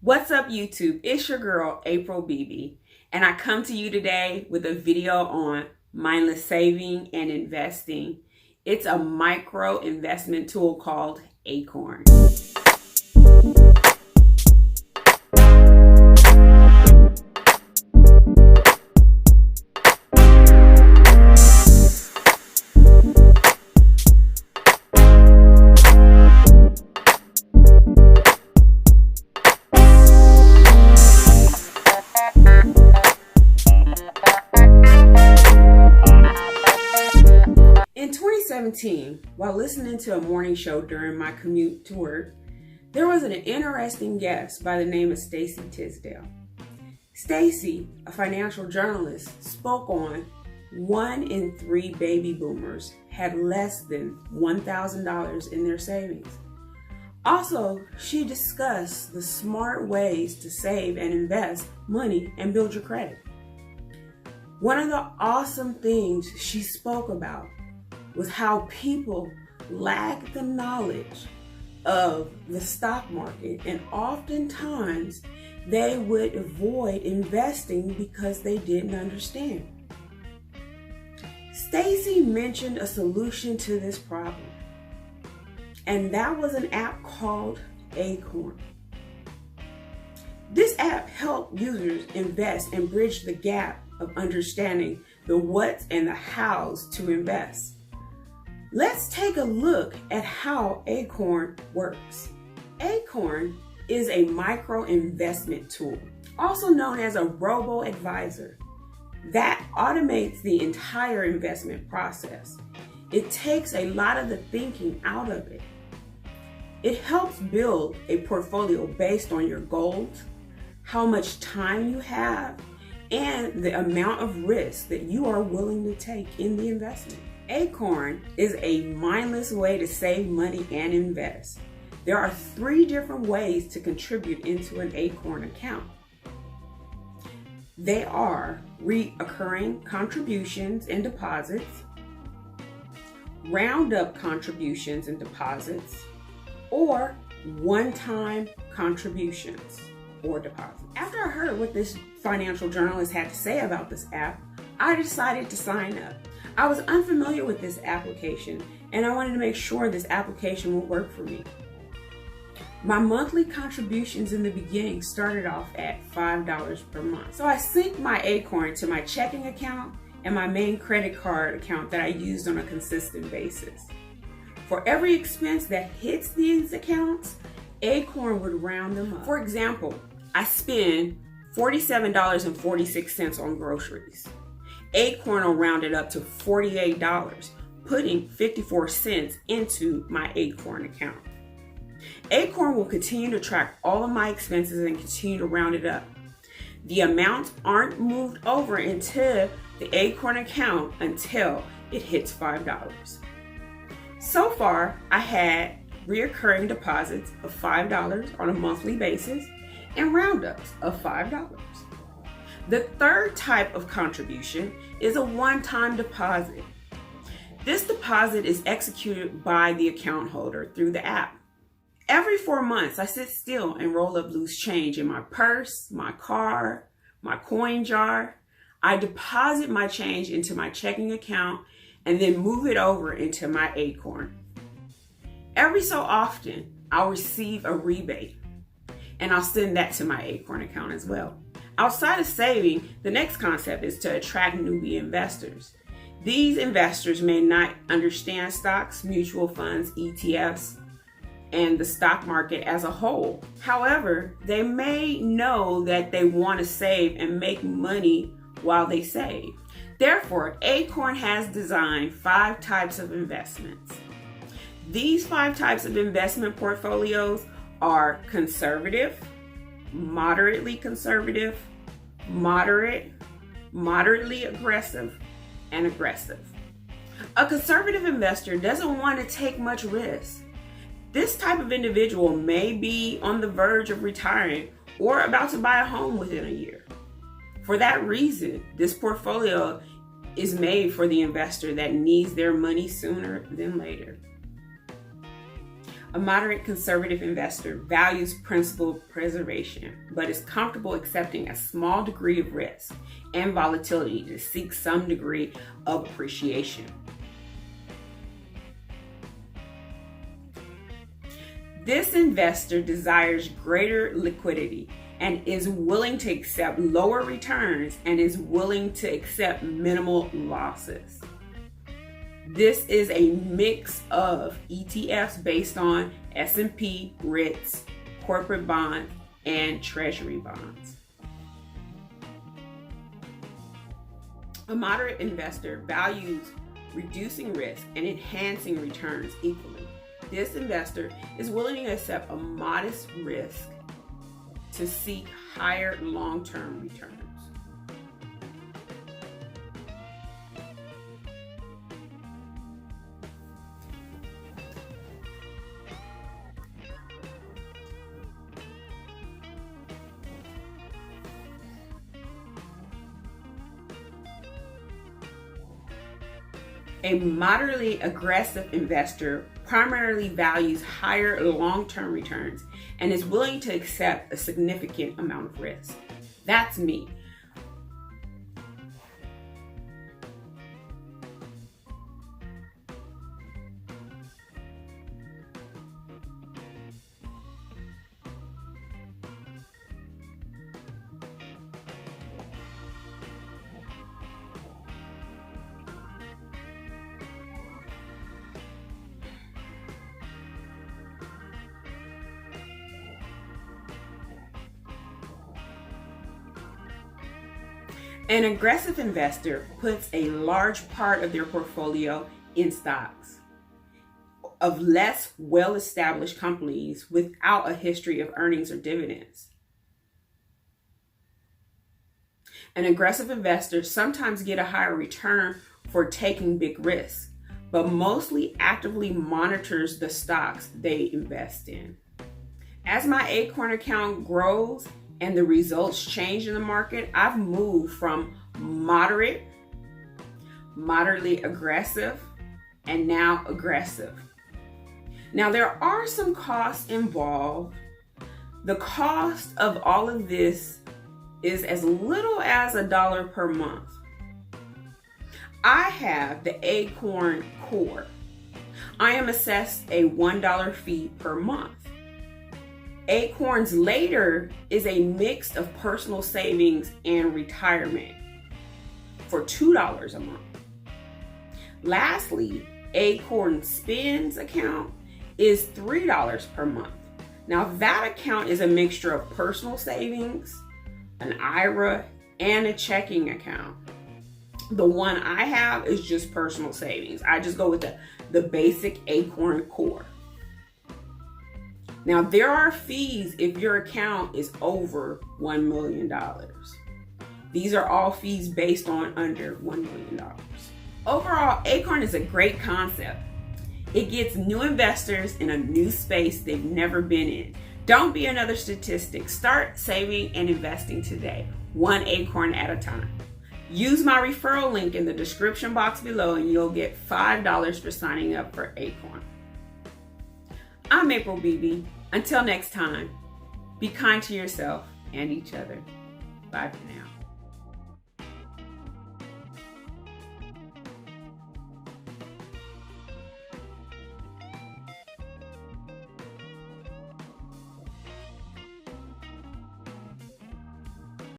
What's up, YouTube? It's your girl, April Bebee, and I come to you today with a video on mindless saving and investing. It's a micro investment tool called Acorn. In 2017, while listening to a morning show during my commute to work, there was an interesting guest by the name of Stacy Tisedale. Stacy, a financial journalist, spoke on 1 in 3 baby boomers had less than $1,000 in their savings. Also, she discussed the smart ways to save and invest money and build your credit. One of the awesome things she spoke about was how people lack the knowledge of the stock market, and oftentimes they would avoid investing because they didn't understand. Stacy mentioned a solution to this problem, and that was an app called Acorn. This app helped users invest and bridge the gap of understanding the what's and the how's to invest. Let's take a look at how Acorn works. Acorn is a micro investment tool, also known as a robo-advisor, that automates the entire investment process. It takes a lot of the thinking out of it. It helps build a portfolio based on your goals, how much time you have, and the amount of risk that you are willing to take in the investment. Acorn is a mindless way to save money and invest. There are 3 different ways to contribute into an Acorn account. They are recurring contributions and deposits, roundup contributions and deposits, or one-time contributions or deposits. After I heard what this financial journalist had to say about this app, I decided to sign up. I was unfamiliar with this application, and I wanted to make sure this application would work for me. My monthly contributions in the beginning started off at $5 per month. So I synced my Acorn to my checking account and my main credit card account that I used on a consistent basis. For every expense that hits these accounts, Acorn would round them up. For example, I spend $47.46 on groceries. Acorn will round it up to $48, putting 54 cents into my Acorn account. Acorn will continue to track all of my expenses and continue to round it up. The amounts aren't moved over into the Acorn account until it hits $5. So far, I had recurring deposits of $5 on a monthly basis and roundups of $5. The third type of contribution is a one-time deposit. This deposit is executed by the account holder through the app. Every 4 months, I sit still and roll up loose change in my purse, my car, my coin jar. I deposit my change into my checking account and then move it over into my Acorn. Every so often, I'll receive a rebate, and I'll send that to my Acorn account as well. Outside of saving, the next concept is to attract newbie investors. These investors may not understand stocks, mutual funds, ETFs, and the stock market as a whole. However, they may know that they want to save and make money while they save. Therefore, Acorn has designed 5 types of investments. These 5 types of investment portfolios are conservative, moderately conservative, moderate, moderately aggressive, and aggressive. A conservative investor doesn't want to take much risk. This type of individual may be on the verge of retiring or about to buy a home within a year. For that reason, this portfolio is made for the investor that needs their money sooner than later. A moderate conservative investor values principal preservation, but is comfortable accepting a small degree of risk and volatility to seek some degree of appreciation. This investor desires greater liquidity and is willing to accept lower returns and is willing to accept minimal losses. This is a mix of ETFs based on S&P, REITs, corporate bonds, and treasury bonds. A moderate investor values reducing risk and enhancing returns equally. This investor is willing to accept a modest risk to seek higher long-term returns. A moderately aggressive investor primarily values higher long-term returns and is willing to accept a significant amount of risk. That's me. An aggressive investor puts a large part of their portfolio in stocks of less well-established companies without a history of earnings or dividends. An aggressive investor sometimes get a higher return for taking big risks, but mostly actively monitors the stocks they invest in. As my Acorn account grows and the results change in the market, I've moved from moderately aggressive, and now aggressive. Now, there are some costs involved. The cost of all of this is as little as $1 per month. I have the Acorn Core. I am assessed a $1 fee per month. Acorns Later is a mix of personal savings and retirement for $2 a month. Lastly, Acorn Spins account is $3 per month. Now that account is a mixture of personal savings, an IRA, and a checking account. The one I have is just personal savings. I just go with the basic Acorn Core. Now, there are fees if your account is over $1 million. These are all fees based on under $1 million. Overall, Acorn is a great concept. It gets new investors in a new space they've never been in. Don't be another statistic. Start saving and investing today, one Acorn at a time. Use my referral link in the description box below and you'll get $5 for signing up for Acorn. I'm April Bebee. Until next time, be kind to yourself and each other. Bye for now.